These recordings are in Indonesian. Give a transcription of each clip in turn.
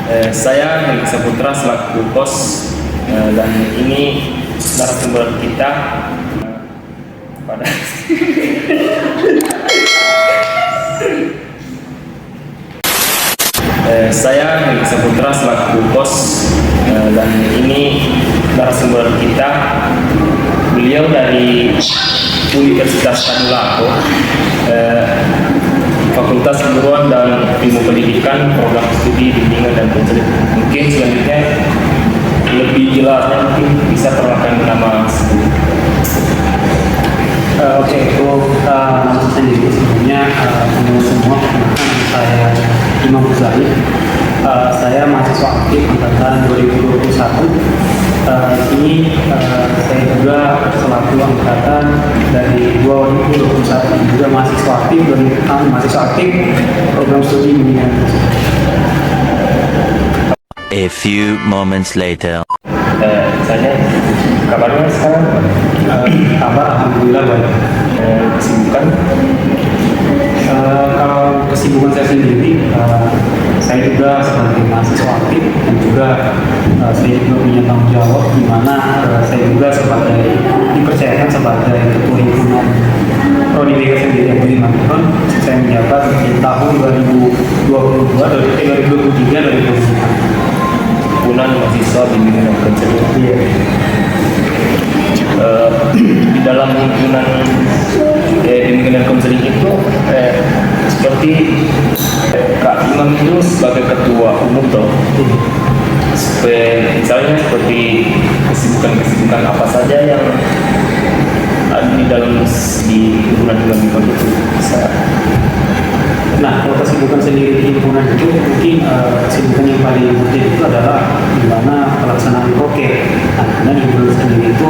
Saya Helgi Saputra selaku host dan ini narasumber kita pada saya Helgi Saputra selaku host dan ini narasumber kita. Beliau dari Universitas Tadulako, Fakultas Keguruan dan Ilmu Pendidikan, Program Studi Bimbingan dan Konseling. Mungkin selanjutnya lebih jelasnya mungkin bisa perkenalkan nama sendiri. Oke, untuk nama sendiri sebelumnya teman semua, saya Imam Buzali. Saya mahasiswa aktif angkatan 2021. Ini saya juga selaku angkatan dari 2021 juga mahasiswa aktif dari mahasiswa aktif program studi bimbingan. A few moments later. Saya kabarnya sekarang Kabar alhamdulillah baik. kesibukan. Kalau kesibukan saya sendiri, saya juga sebagai mahasiswa aktif dan juga saya juga punya tanggung jawab di mana saya juga dipercayakan sebagai ketua himpunan Prodi Liga sendiri yang di Manton. Saya menjabat di tahun 2023 Himpunan Mahasiswa Bimbingan dan Konseling. Iya. Di dalam himpunan bimbingan dan konseling itu seperti Kak Imam itu sebagai ketua umum toh, misalnya seperti kesibukan apa saja yang ada di dalam di himpunan itu bisa. Nah, kalau kesibukan sendiri di himpunan itu mungkin kesibukan yang paling penting itu adalah di mana pelaksanaan proker. Nah, karena di himpunan sendiri itu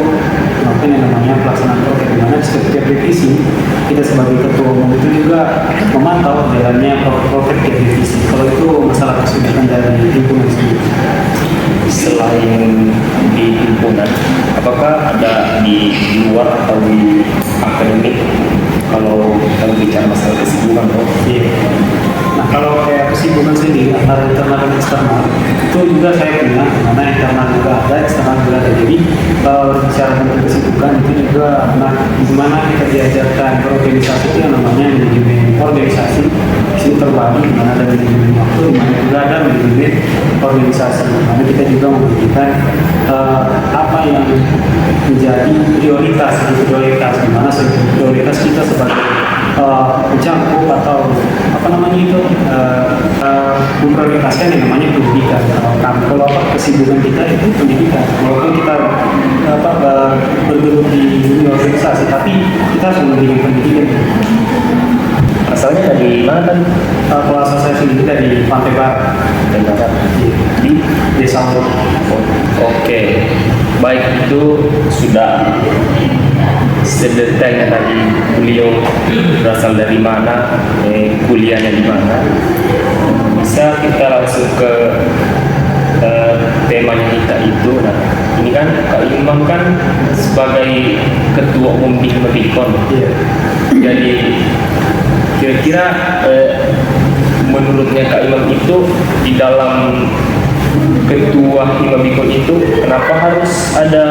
mungkin yang namanya pelaksanaan proker, di mana di setiap divisi kita sebagai ketua umum itu juga memantau jalannya proker tiap divisi. Kalau itu masalah kesibukan dari himpunan sendiri. Selain di himpunan, apakah ada di luar atau di akademik kalau kita bicara masalah kesibukan toh? Iya. Nah, kalau kayak kesibukan sendiri antara internal dan eksternal itu juga saya punya, karena internal juga ada, eksternal juga ada. Jadi kalau bicara tentang kesibukan itu juga, nah gimana kita diajarkan berorganisasi itu yang namanya manajemen organisasi. Di sini terbagi di mana ada manajemen waktu, di mana juga ada manajemen organisasi. Di mana kita juga memberikan apa yang menjadi prioritas, di mana prioritas kita sebagai pencangkup atau apa namanya itu memprioritaskan yang namanya pendidikan. Kalau kesibukan kita itu pendidikan, walaupun kita bergelut di dunia organisasi, tapi kita harus memberikan pendidikan. Asalnya dari mana kan? Kalau asal saya sendiri dari Pantai Barat, di Desa Lor. Oke, baik, itu sudah sedetailnya tadi beliau berasal dari mana, kuliahnya di mana. Bisa kita langsung ke temanya kita itu. Nah, ini kan Kak Imam kan sebagai ketua umum di Himabikon. Iya. Jadi kira-kira menurutnya Kak Imam itu di dalam ketua Himabikon itu kenapa harus ada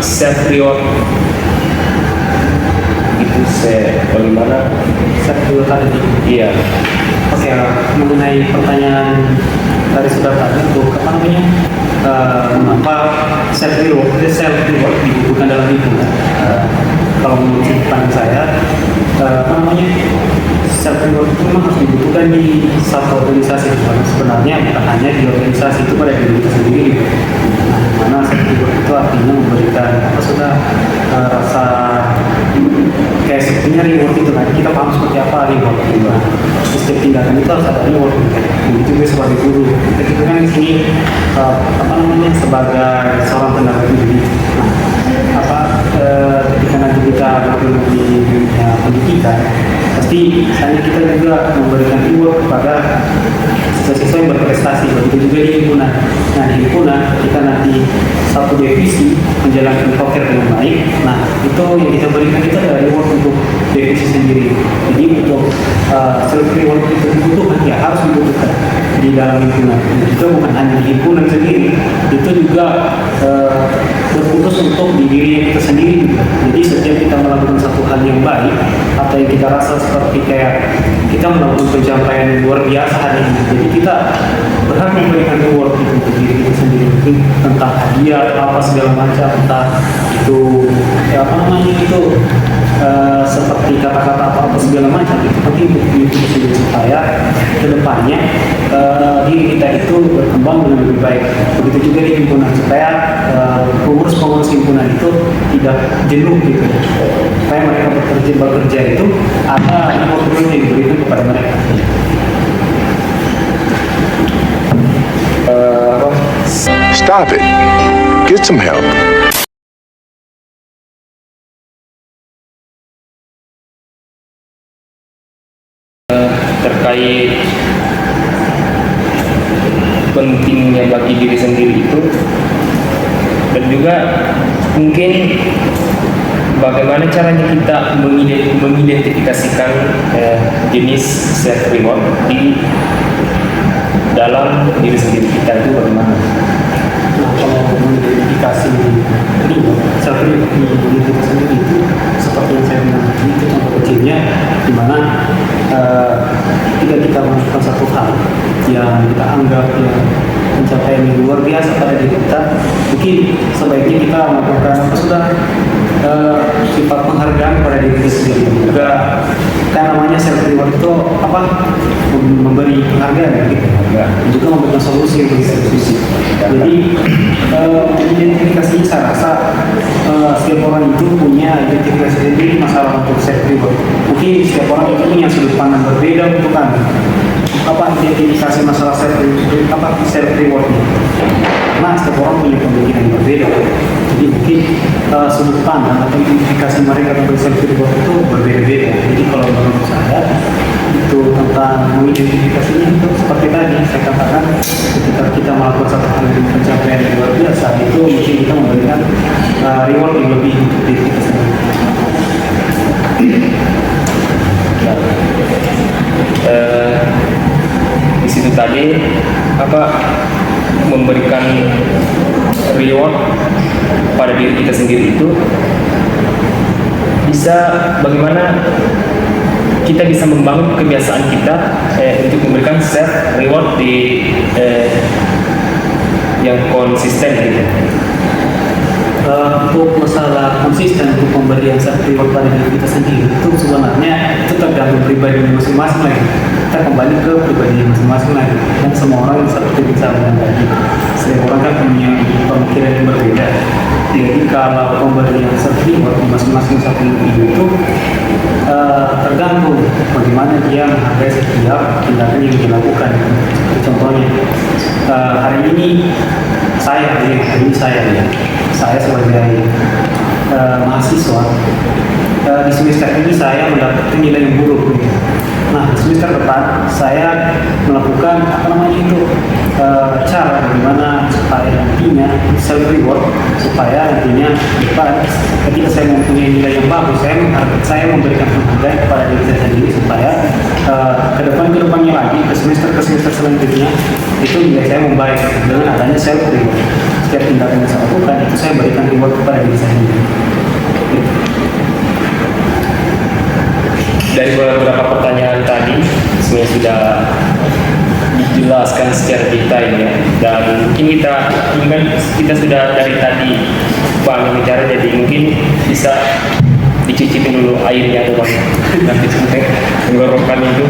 self reward? Itu bagaimana? Saya dulu tadi. Iya. Oke, mengenai pertanyaan dari saudara tadi untuk apa namanya, mengapa self reward dibutuhkan dalam himpunan? Kalau menurut pandangan saya, apa namanya, self reward itu memang harus dibutuhkan di satu organisasi. Sebenarnya bukan hanya di organisasi itu pada diri kita sendiri. Nah, mana self reward itu artinya memberikan apa sudah rasa kayak sepertinya reward itu, nanti kita paham seperti apa reward itu. Setiap tindakan itu harus ada reward. Begitu juga sebagai guru, kita kan di sini apa namanya, sebagai seorang tenaga pendidik. Nah, ketika nanti kita bergelut di dunia pendidikan, pasti misalnya kita juga memberikan reward kepada siswa-siswa yang berprestasi, begitu juga di himpunan. Nah di himpunan ketika nanti satu divisi menjalankan proker dengan baik, nah itu yang kita berikan itu adalah reward untuk divisi sendiri. Jadi untuk self reward itu dibutuhkan, ya harus dibutuhkan di dalam himpunan. Dan juga bukan hanya di himpunan sendiri, itu juga berfokus untuk di diri kita sendiri juga. Jadi setiap kita melakukan satu hal yang baik atau yang kita rasa seperti kayak kita melakukan pencapaian yang luar biasa hari ini, jadi kita berhak memberikan reward itu untuk diri kita sendiri, mungkin tentang hadiah atau apa segala macam, entah itu ya apa namanya itu seperti kata-kata apa segala macam, itu penting untuk diri kita sendiri supaya kedepannya diri kita itu berkembang dengan lebih baik. Begitu juga di himpunan, supaya pengurus-pengurus himpunan itu tidak jenuh gitu, supaya mereka bekerja itu ada reward yang diberikan kepada mereka. Stop it. Get some help. Terkait pentingnya bagi diri sendiri itu, dan juga mungkin bagaimana caranya kita mengidentifikasikan jenis self reward di dalam diri sendiri kita itu bagaimana? Nah, kalau mengidentifikasi reward, self reward di diri kita sendiri itu seperti yang saya bilang tadi, itu contoh kecilnya di mana ketika kita melakukan satu hal yang kita anggap yang pencapaian yang luar biasa pada diri kita, mungkin sebaiknya kita melakukan sifat penghargaan pada diri kita sendiri. Juga kan namanya self reward itu apa, memberi penghargaan gitu, juga memberikan solusi untuk solusi. Jadi identifikasinya saya rasa setiap orang itu punya identifikasi sendiri masalah untuk self reward. Mungkin setiap orang itu punya sudut pandang berbeda untuk apa identifikasi masalah self reward ini. Nah, setiap orang punya pemikiran yang berbeda. Jadi mungkin sudut pandang atau identifikasi mereka tentang self reward itu berbeda-beda. Jadi kalau menurut saya itu tentang mengidentifikasinya itu seperti tadi saya katakan, ketika kita melakukan satu hal yang pencapaian yang luar biasa, itu mungkin kita memberikan reward yang lebih untuk diri kita sendiri. Di situ tadi apa, memberikan reward pada diri kita sendiri itu bisa bagaimana kita bisa membangun kebiasaan kita untuk memberikan self reward di yang konsisten gitu. Untuk masalah konsisten untuk pemberian self reward pada diri kita sendiri itu sebenarnya itu tergantung pribadi masing-masing lagi. Kita kembali ke pribadi masing-masing lagi. Dan semua orang seperti bisa tadi, setiap orang kan punya pemikiran yang berbeda. Jadi kalau pemberian self reward masing-masing satu individu itu tergantung bagaimana dia menghargai setiap tindakan yang dilakukan. Contohnya hari ini saya sebagai mahasiswa di semester ini saya mendapatkan nilai yang buruk. Nah, di semester depan saya melakukan cara bagaimana supaya nantinya self reward, supaya nantinya depan ketika saya mempunyai nilai yang bagus, saya memberikan penghargaan kepada diri saya sendiri supaya kedepannya lagi ke semester selanjutnya itu nilai saya membaik dengan adanya self reward. Setiap tindakan yang saya lakukan itu saya berikan reward kepada diri saya sendiri. Dari beberapa pertanyaan tadi sebenarnya sudah dijelaskan secara detail ya, dan mungkin kita sudah dari tadi paham bicara, jadi mungkin bisa dicicipin dulu airnya teman, nanti sampai tenggorokan itu.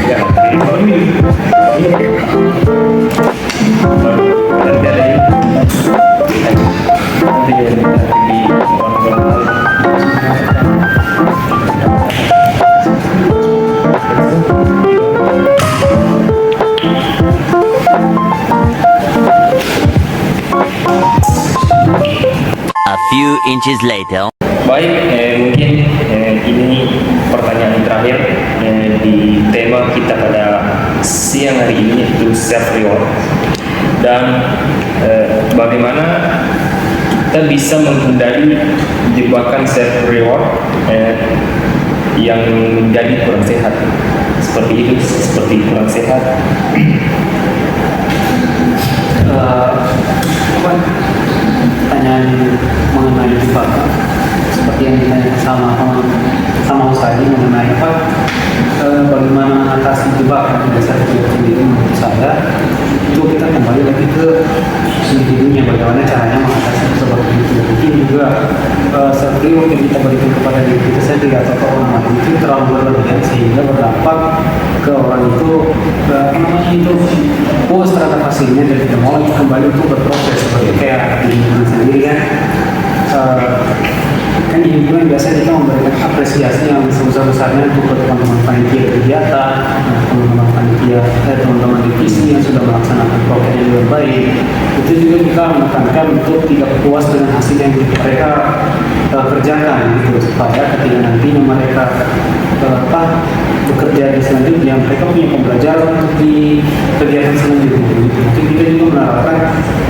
Ya, inches later. Baik, mungkin ini pertanyaan terakhir di tema kita pada siang hari ini, yaitu self reward. Dan bagaimana kita bisa menghindari jebakan self reward yang menjadi kurang sehat. Seperti kurang sehat. Pertanyaan mengenai jebakan seperti yang ditanyakan sama Ustaz mengenai bagaimana mengatasi jebakan di dasar diri sendiri. Menurut saya itu kita kembali lagi ke individunya, bagaimana caranya mengatasi seperti itu. Mungkin juga self reward yang kita berikan kepada diri kita sendiri atau ke orang lain itu terlalu berlebihan sehingga berdampak ke orang itu puas terhadap hasilnya dan tidak mau lagi kembali untuk berproses seperti kayak diri kita sendiri kan. Kan di lingkungan biasanya kita memberikan apresiasi yang sebesar-besarnya untuk teman-teman panitia kegiatan, teman-teman panitia, teman-teman divisi yang sudah melaksanakan program yang lebih baik. Itu juga kita menekankan untuk tidak puas dengan hasil yang mereka kerjakan, gitu, supaya ketika nantinya mereka bekerja di selanjutnya, mereka punya pembelajaran untuk di kegiatan selanjutnya. Mungkin kita juga menerapkan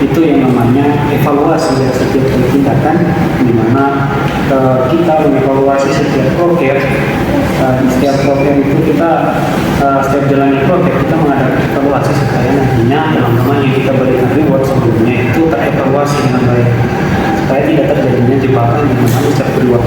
itu yang namanya evaluasi dari setiap tindakan, di mana kita mengevaluasi setiap program. Di setiap program itu kita setiap jalannya program kita mengadakan evaluasi supaya nantinya teman-teman yang kita berikan reward sebelumnya itu terevaluasi dengan baik, supaya tidak terjadinya jebakan di mana setiap reward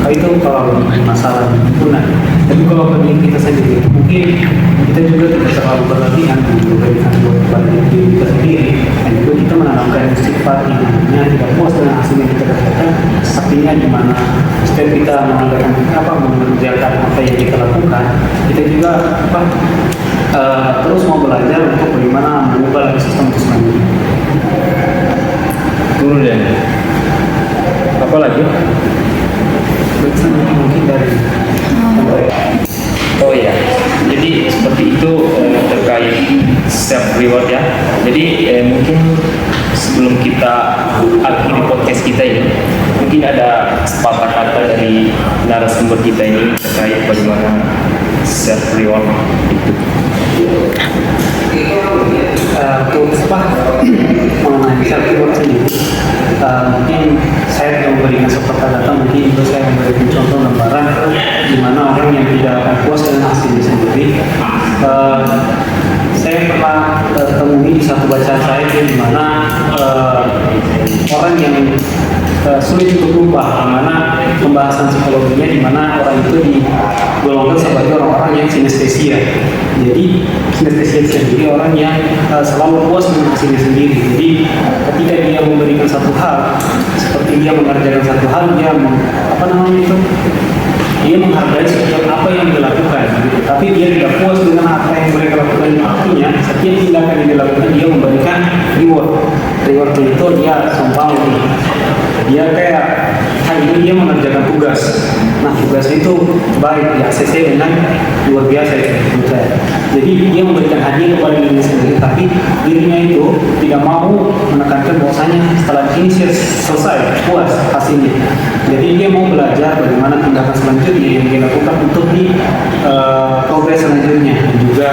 itu kalau masalah lingkungan. Tapi kalau bagi kita sendiri mungkin kita juga tidak terlalu berlebihan memberikan reward kepada diri kita sendiri, dan juga kita menanamkan sifat yang namanya tidak puas dengan hasil yang kita kerjakan. Artinya di mana setiap kita mengerjakan apa yang kita lakukan, kita juga terus mau belajar untuk bagaimana mengubah sistem itu sendiri. Kemudian apa lagi? Mungkin dari Oh ya, jadi seperti itu terkait self reward ya. Jadi mungkin sebelum kita akhiri podcast kita ini, mungkin ada sepatah kata dari narasumber kita ini terkait bagaimana self reward itu. Untuk mengenai self reward sendiri, mungkin saya tidak memberikan sepatah kata, mungkin juga saya memberikan contoh gambaran di mana orang yang tidak puas dengan hasilnya sendiri. Saya pernah temui di satu bacaan saya di mana orang yang sulit untuk lupa, di mana pembahasan psikologinya di mana orang itu digolongkan sebagai orang-orang yang sinestesia. Jadi sinestesia sendiri orang yang selalu puas dengan hasilnya sendiri. Jadi ketika dia memberikan satu hal, seperti dia mengerjakan satu hal, dia menghargai setiap apa yang dilakukan, gitu. Tapi dia tidak puas dengan apa yang mereka lakukan. Artinya setiap tindakan yang dilakukan dia memberikan reward. Reward itu dia sombong, dia kayak hari ini dia mengerjakan tugas. Nah tugas itu baik, di ACC dengan luar biasa ya. Jadi dia memberikan hadiah kepada dirinya sendiri, tapi dirinya itu tidak mau menekankan bahwasanya setelah ini selesai puas hasilnya. Jadi dia mau belajar bagaimana tindakan selanjutnya yang dilakukan untuk di progres selanjutnya. Dan juga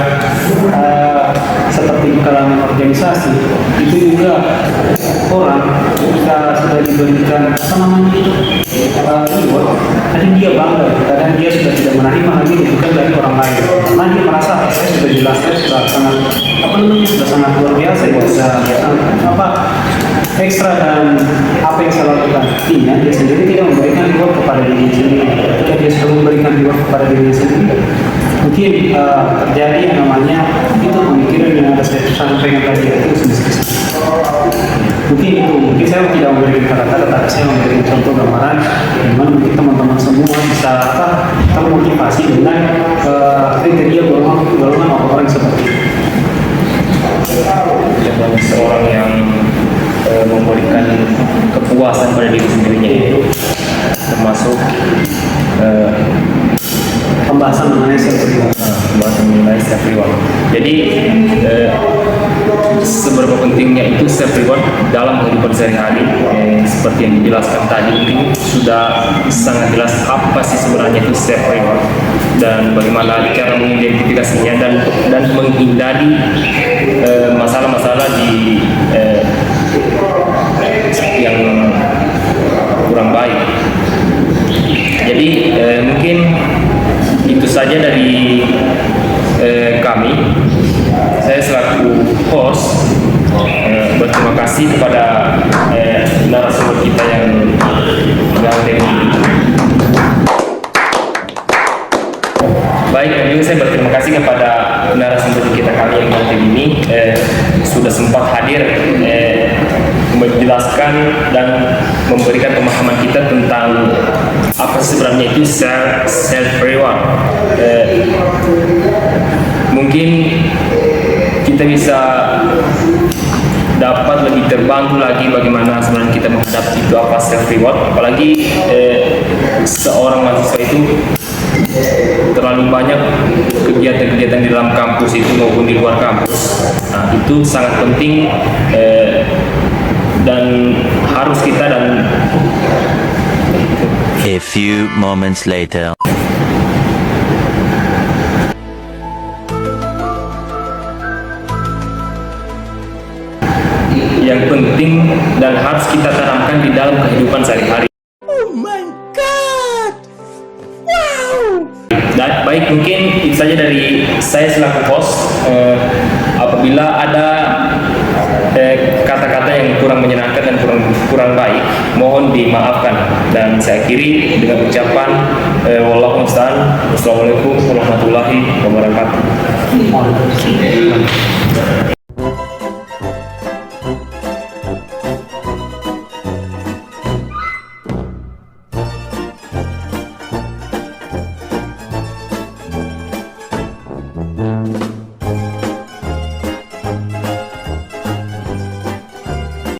seperti di kalangan organisasi itu juga orang ketika sudah diberikan reward, tadi dia bangga, kadang dia sudah tidak menerima lagi rujukan dari orang lain karena dia merasa saya sudah jelaskan sudah sangat sudah sangat luar biasa ya, sudah ekstra dan apa yang saya lakukan. Artinya dia sendiri tidak memberikan reward kepada dirinya sendiri. Ketika dia sudah memberikan reward kepada dirinya sendiri, mungkin terjadi yang namanya itu pemikiran yang ada saya sampaikan tadi, itu sendiri. Mungkin saya tidak memberikan kata-kata, tapi saya memberikan contoh gambaran dimana mungkin teman-teman semua bisa termotivasi dengan kriteria golongan orang-orang seperti itu. Bagi seorang yang memberikan kepuasan pada diri sendirinya itu termasuk pembahasan mengenai self reward. Pembahasan mengenai self reward. Jadi seberapa pentingnya itu self reward dalam kehidupan sehari-hari. Seperti yang dijelaskan tadi, mungkin sudah sangat jelas apa sih sebenarnya itu self reward dan bagaimana cara mengidentifikasinya dan menghindari masalah-masalah di yang kurang baik. Jadi mungkin itu saja dari kami. Saya selaku host berterima kasih kepada narasumber kita yang ganteng ini. Baik, dan juga saya berterima kasih kepada narasumber kita kami yang ganteng ini sudah sempat hadir menjelaskan dan memberikan pemahaman kita tentang apa sebenarnya itu self reward. Mungkin kita bisa dapat lebih terbantu lagi bagaimana sebenarnya kita menghadapi itu apa self reward, apalagi seorang mahasiswa itu terlalu banyak kegiatan-kegiatan di dalam kampus itu maupun di luar kampus. Nah, itu sangat penting dan harus kita dan A few moments later. yang penting dan harus kita tanamkan di dalam kehidupan sehari-hari. Dan baik, mungkin itu saja dari saya selaku host. Apabila ada kata-kata yang kurang menyenangkan dan kurang baik, mohon dimaafkan. Dan saya akhiri dengan ucapan wallahu musta'an. Wassalamualaikum warahmatullahi wabarakatuh.